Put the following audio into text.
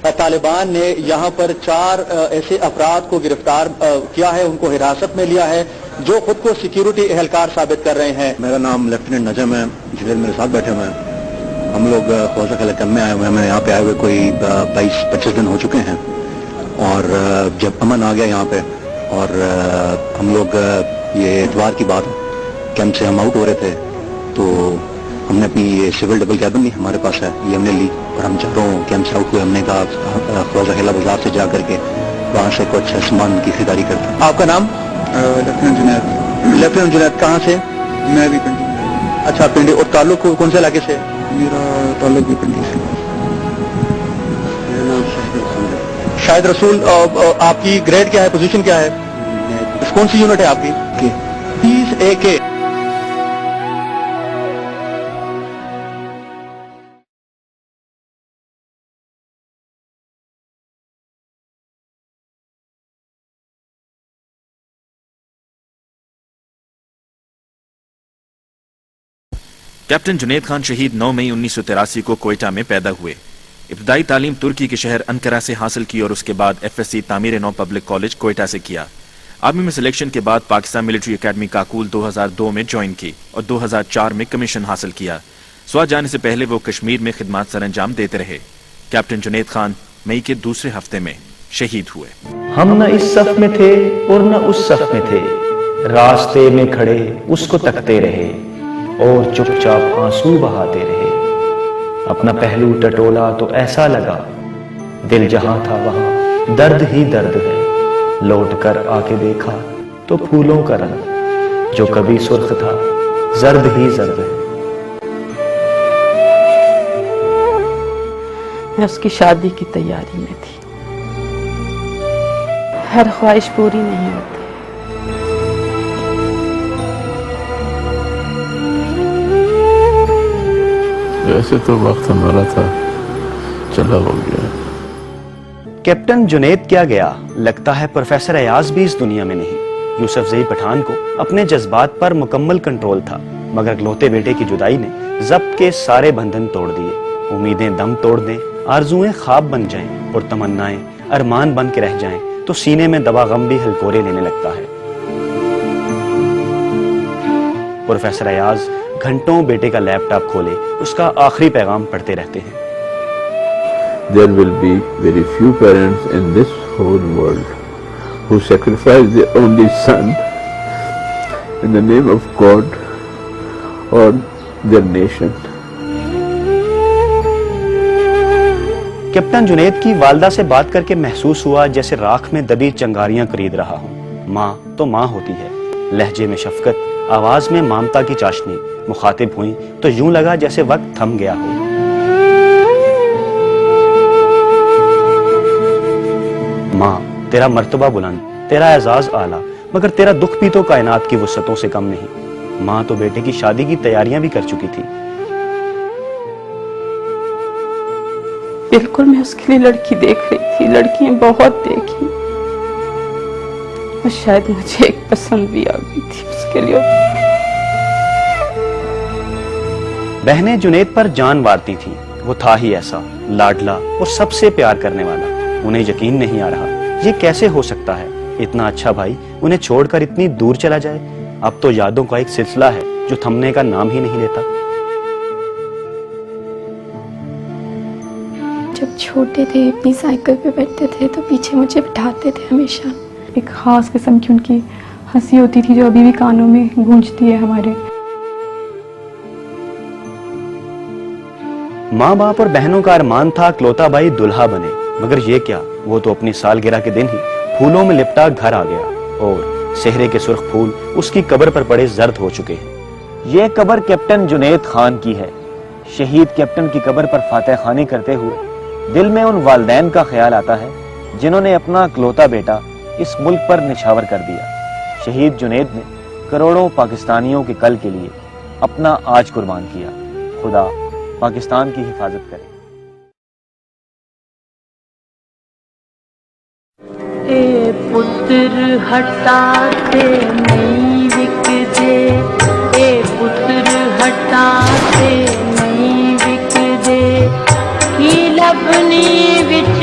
طالبان نے یہاں پر 4 ایسے افراد کو گرفتار کیا ہے، ان کو حراست میں لیا ہے جو خود کو سیکیورٹی اہلکار ثابت کر رہے ہیں۔ میرا نام لیفٹیننٹ نجم ہے، جنید میرے ساتھ بیٹھے ہوئے ہیں۔ ہم لوگ خوضہ خلا کیمپ میں آئے ہوئے ہیں، ہمیں یہاں پہ آئے ہوئے کوئی 22-25 دن ہو چکے ہیں، اور جب امن آ گیا یہاں پہ اور ہم لوگ یہ اتوار کی بات کیمپ سے ہم آؤٹ ہو رہے تھے تو ہم نے اپنی یہ سول ڈبل کیبن بھی ہمارے پاس ہے، یہ ہم نے لی اور ہم چاروں کیمپ سے آؤٹ ہوئے۔ ہم نے کہا خوضہ خلا بازار سے جا کر کے وہاں سے کچھ سامان کی خریداری کرتے ہیں۔ آپ کا نام؟ لیفٹیننٹ جنید۔ لیفٹیننٹ جنید، کہاں سے؟ میں بھی پنڈی۔ اچھا، پنڈی۔ اور تعلق کون سے علاقے سے؟ میرا تعلق بھی پنڈی سے۔ میرا نام شاہد رسول ہے۔ شاہد رسول، آپ کی گریڈ کیا ہے، پوزیشن کیا ہے، کون سی یونٹ ہے آپ کی؟ 30 AK۔ کیپٹن جنید خان شہید 9 مئی 1983 کو کوئٹہ میں پیدا ہوئے۔ ابتدائی تعلیم ترکی کے شہر انقرہ سے حاصل کی اور اس کے بعد FSC تعمیر نو پبلک کالج کوئٹہ سے کیا۔ آرمی میں سلیکشن کے بعد پاکستان ملٹری اکیڈمی کاکول 2002 میں جوائن کی اور 2004 میں کمیشن حاصل کیا۔ سوات جانے سے پہلے وہ کشمیر میں خدمات سر انجام دیتے رہے۔ کیپٹن جنید خان مئی کے دوسرے ہفتے میں شہید ہوئے۔ ہم نہ اس صف میں تھے اور نہ اس صف میں تھے، راستے میں کھڑے اس کو تکتے رہے اور چپ چاپ آنسو بہاتے رہے۔ اپنا پہلو ٹٹولا تو ایسا لگا، دل جہاں تھا وہاں درد ہی درد ہے۔ لوٹ کر آ کے دیکھا تو پھولوں کا رنگ جو کبھی سرخ تھا زرد ہی زرد ہے۔ میں اس کی شادی کی تیاری میں تھی۔ ہر خواہش پوری نہیں ہوتی۔ ویسے تو وقت ہمارا تھا، چلا ہو گیا۔ کیپٹن جنید کیا گیا، لگتا ہے پروفیسر ایاز بھی اس دنیا میں نہیں۔ یوسف زئی پٹھان کو اپنے جذبات پر مکمل کنٹرول تھا، مگر اکلوتے بیٹے کی جدائی نے ضبط کے سارے بندھن توڑ دیے۔ امیدیں دم توڑ دیں، آرزویں خواب بن جائیں اور تمنائیں ارمان بن کے رہ جائیں تو سینے میں دوا غم بھی ہلکورے لینے لگتا ہے۔ پروفیسر ایاز گھنٹوں بیٹے کا لیپ ٹاپ کھولے اس کا آخری پیغام پڑھتے رہتے ہیں۔ There will be very few parents in this whole world who sacrifice their only son in the name of God or their nation. Captain Junaid کی والدہ سے بات کر کے محسوس ہوا جیسے راکھ میں دبی چنگاریاں خرید رہا ہوں۔ ماں تو ماں ہوتی ہے، لہجے میں شفقت، آواز میں مامتا کی چاشنی، مخاطب ہوئی تو یوں لگا جیسے وقت تھم گیا ہو۔ ماں تیرا مرتبہ بلند، تیرا اعزاز اعلیٰ، مگر تیرا دکھ بھی تو کائنات کی وسعتوں سے کم نہیں۔ ماں تو بیٹے کی شادی کی تیاریاں بھی کر چکی تھی۔ بالکل میں اس کے لیے لڑکی دیکھ رہی تھی، لڑکیاں بہت دیکھی اور شاید مجھے ایک پسند بھی آ گئی تھی اس کے لیے۔ بہنیں جنید پر جان وارتی تھیں، وہ تھا ہی ایسا لاڈلا اور سب سے پیار کرنے والا۔ انہیں یقین نہیں آ رہا یہ کیسے ہو سکتا ہے، اتنا اچھا بھائی انہیں چھوڑ کر اتنی دور چلا جائے۔ اب تو یادوں کا ایک سلسلہ ہے جو تھمنے کا نام ہی نہیں لیتا۔ جب چھوٹے تھے اپنی سائیکل پہ بیٹھتے تھے تو پیچھے مجھے بٹھاتے تھے ہمیشہ۔ ایک خاص قسم کی ان کی ہنسی ہوتی تھی جو ابھی بھی کانوں میں گونجتی ہے ہمارے۔ ماں باپ اور بہنوں کا ارمان تھا اکلوتا بھائی دلہا بنے، مگر یہ کیا، وہ تو اپنی سالگرہ کے دن ہی پھولوں میں لپٹا گھر آ گیا اور صحرے کے سرخ پھول اس کی قبر پر پڑے زرد ہو چکے ہیں۔ یہ قبر کیپٹن جنید خان کی ہے۔ شہید کیپٹن کی قبر پر فاتح خوانی کرتے ہوئے دل میں ان والدین کا خیال آتا ہے جنہوں نے اپنا اکلوتا بیٹا اس ملک پر نچھاور کر دیا۔ شہید جنید نے کروڑوں پاکستانیوں کے کل کے لیے اپنا آج قربان کیا۔ خدا پاکستان کی حفاظت کرے۔ اے پتر ہٹاتے نہیں وکدے، اے پتر ہٹاتے نہیں وکدے، کی لبنی وچ